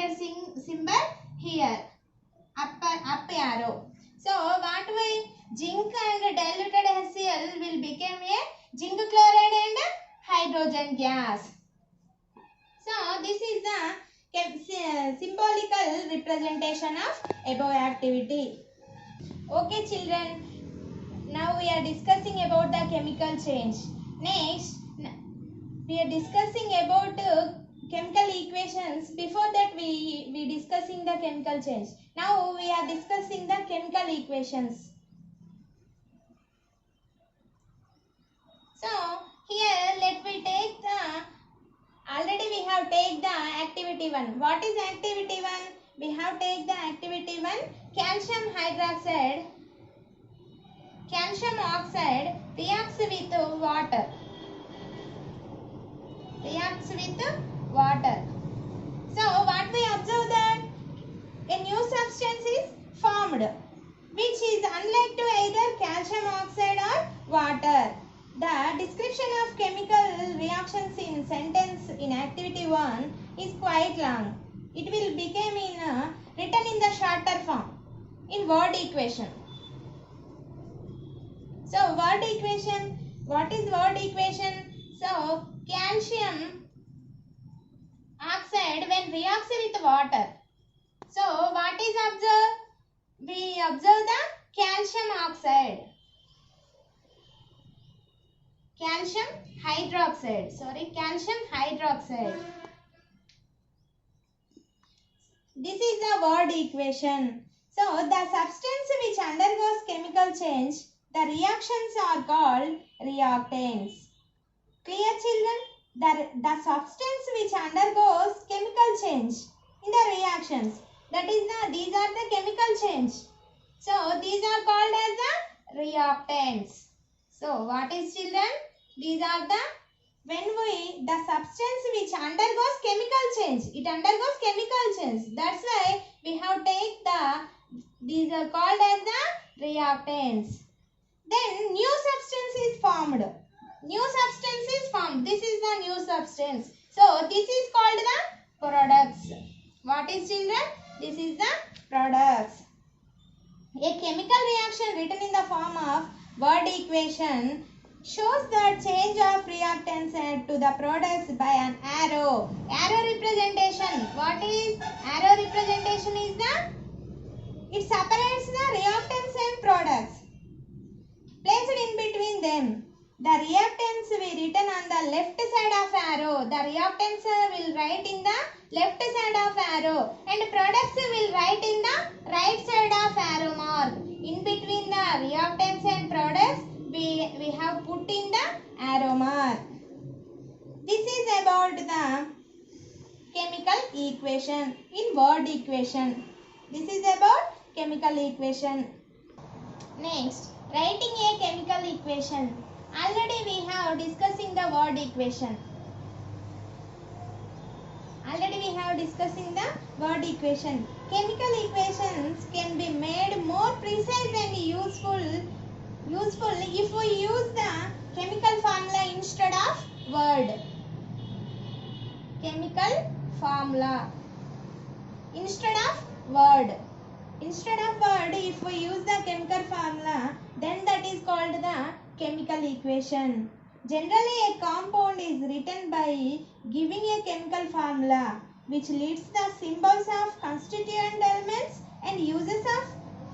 abbreviated symbol here, up arrow. So what way? Zinc and diluted HCl will become a zinc chloride and hydrogen gas. So this is the symbolical representation of above activity. Okay children, now we are discussing about the chemical change. Next, we are discussing about chemical equations. Before that we discussing the chemical change. Now we are discussing the chemical equations. So here let me take the, already we have take the activity 1. What is activity 1? We have take the activity 1, calcium hydroxide, calcium oxide reacts with water. Reacts with water. So what we observe that a new substance is formed, which is unlike to either calcium oxide or water. The description of chemical reactions in sentence in activity 1 is quite long. It will become written in the shorter form in word equation. So word equation, what is word equation? So calcium oxide when reacts with water. So what is observed? We observe the calcium oxide. Calcium hydroxide. Calcium hydroxide. This is the word equation. So the substance which undergoes chemical change, the reactions are called reactants. Clear children? The substance which undergoes chemical change in the reactions, that is these are the chemical change. So these are called as the reactants. So what is children? These are the, the substance which undergoes chemical change, it undergoes chemical change. That's why we have take these are called as the reactants. Then new substance is formed. New substance is formed. This is the new substance. So this is called the products. What is children? This is the products. A chemical reaction written in the form of word equation shows the change of reactants to the products by an arrow. Arrow representation. What is arrow representation? Is it separates the reactants and products. Placed in between them. The reactants will be written on the left side of arrow. The reactants will write in the left side of arrow, and products will write in the right side of arrow mark. In between the reactants and products, we have put in the arrow mark. This is about the chemical equation in word equation. This is about chemical equation. Next, writing a chemical equation. Already we have discussing the word equation. Chemical equations can be made more precise and useful if we use the chemical formula instead of word. Chemical formula instead of word. Instead of word, if we use the chemical formula, then that is called the chemical equation. Generally, a compound is written by giving a chemical formula which leads the symbols of constituent elements and uses of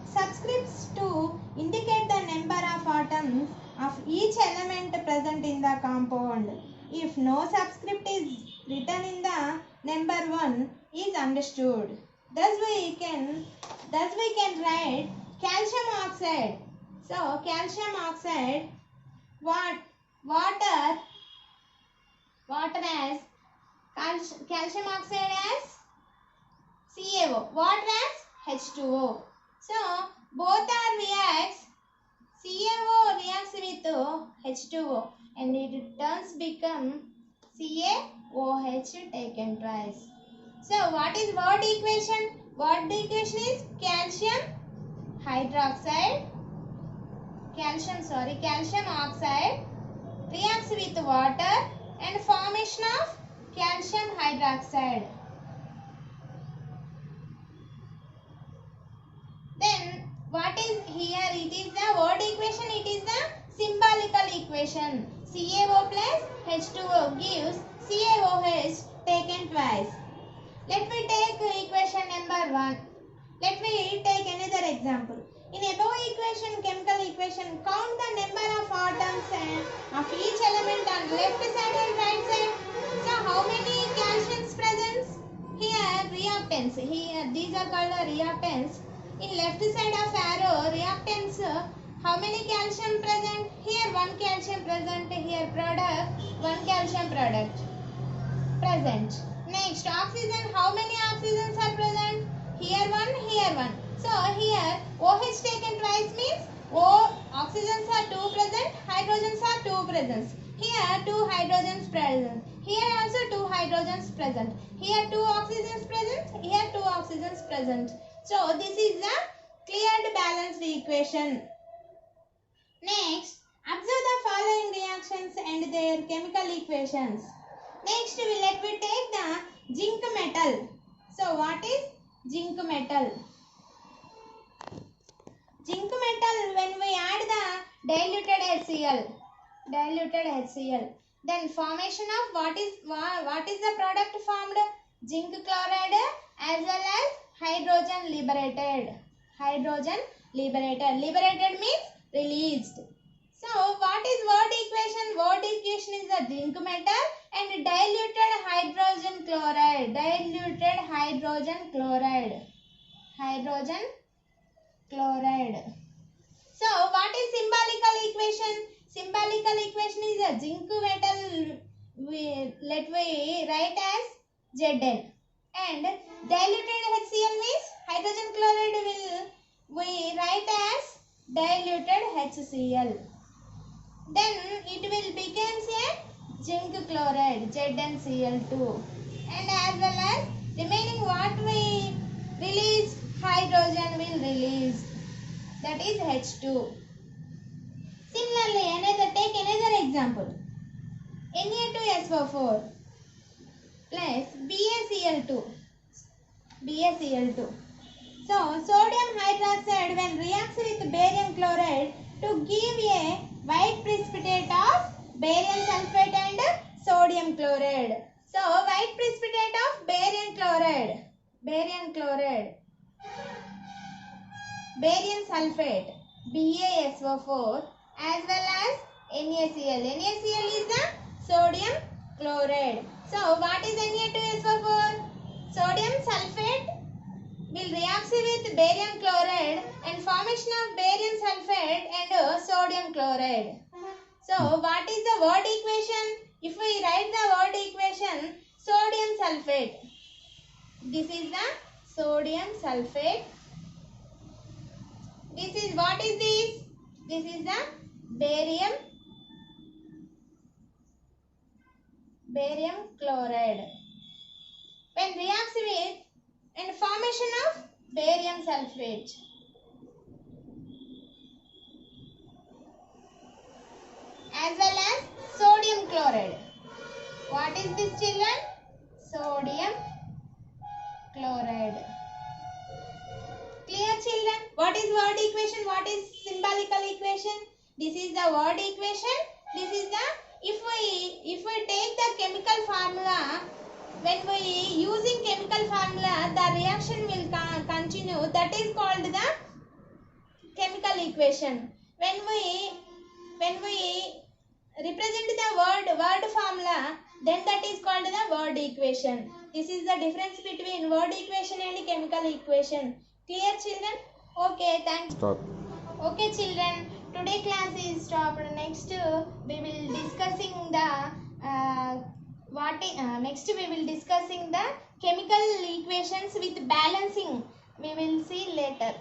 subscripts to indicate the number of atoms of each element present in the compound. If no subscript is written in the number 1 is understood. Thus we can write calcium oxide. So calcium oxide, water as calcium oxide as CaO, water as H2O. So both are reacts. CaO reacts with H2O and it turns become CaOH taken twice. So what is word equation? Word equation is calcium oxide reacts with water and formation of calcium hydroxide. here it is the word equation, it is the symbolical equation. CaO plus H2O gives CaOH taken twice. Let me take equation number 1. Let me take another example. In above equation, chemical equation, count the number of atoms of each element on left side and right side. So how many calciums present? Here reactants. Here these are called reactants. In left side of arrow, reactants. How many calcium present? Here 1 calcium present. Here product 1 calcium product present. Next oxygen. How many oxygens are present? Here 1, here 1. So here OH taken twice means oxygens are 2 present, hydrogens are 2 present. Here 2 hydrogens present. Here also 2 hydrogens present. Here 2 oxygens present. Here 2 oxygens present. So this is the cleared balanced equation. Next, observe the following reactions and their chemical equations. Next, let me take the zinc metal. So what is zinc metal? Zinc metal, when we add the diluted HCl, then formation of what is the product formed? Zinc chloride as well as hydrogen liberated. Liberated means released. So what is word equation? Word equation is the zinc metal and diluted hydrogen chloride. So what is symbolical equation? Symbolical equation is a zinc metal. Let we write as Zn, and diluted HCl means hydrogen chloride we write as diluted HCl. Then it will become a zinc chloride ZnCl2, and as well as remaining what we release, hydrogen will release, that is H2. Similarly, take another example. Na2SO4 plus BaCl2. So sodium hydroxide when reacts with barium chloride to give a white precipitate of barium sulfate and sodium chloride. So white precipitate of barium sulfate, BaSO4 as well as NaCl. NaCl is the sodium chloride. So what is Na2SO4? Sodium sulfate will react with barium chloride and formation of barium sulfate and sodium chloride. So what is the word equation? If we write the word equation, sodium sulfate. This is the sodium sulfate. This is what is this? This is the barium chloride. When reacts with and formation of barium sulfate. As well as sodium chloride. What is this, children? Sodium chloride. Clear, children? What is word equation? What is symbolical equation? This is the word equation. This is the, if we take the chemical formula, when we using chemical formula, the reaction will continue. That is called the chemical equation. When we represent the word formula, then that is called the word equation. This is the difference between word equation and chemical equation. Clear, children? Okay, thanks. Stop. Okay, children. Today class is stopped. Next we will discussing the next we will discussing the chemical equations with balancing. We will see later.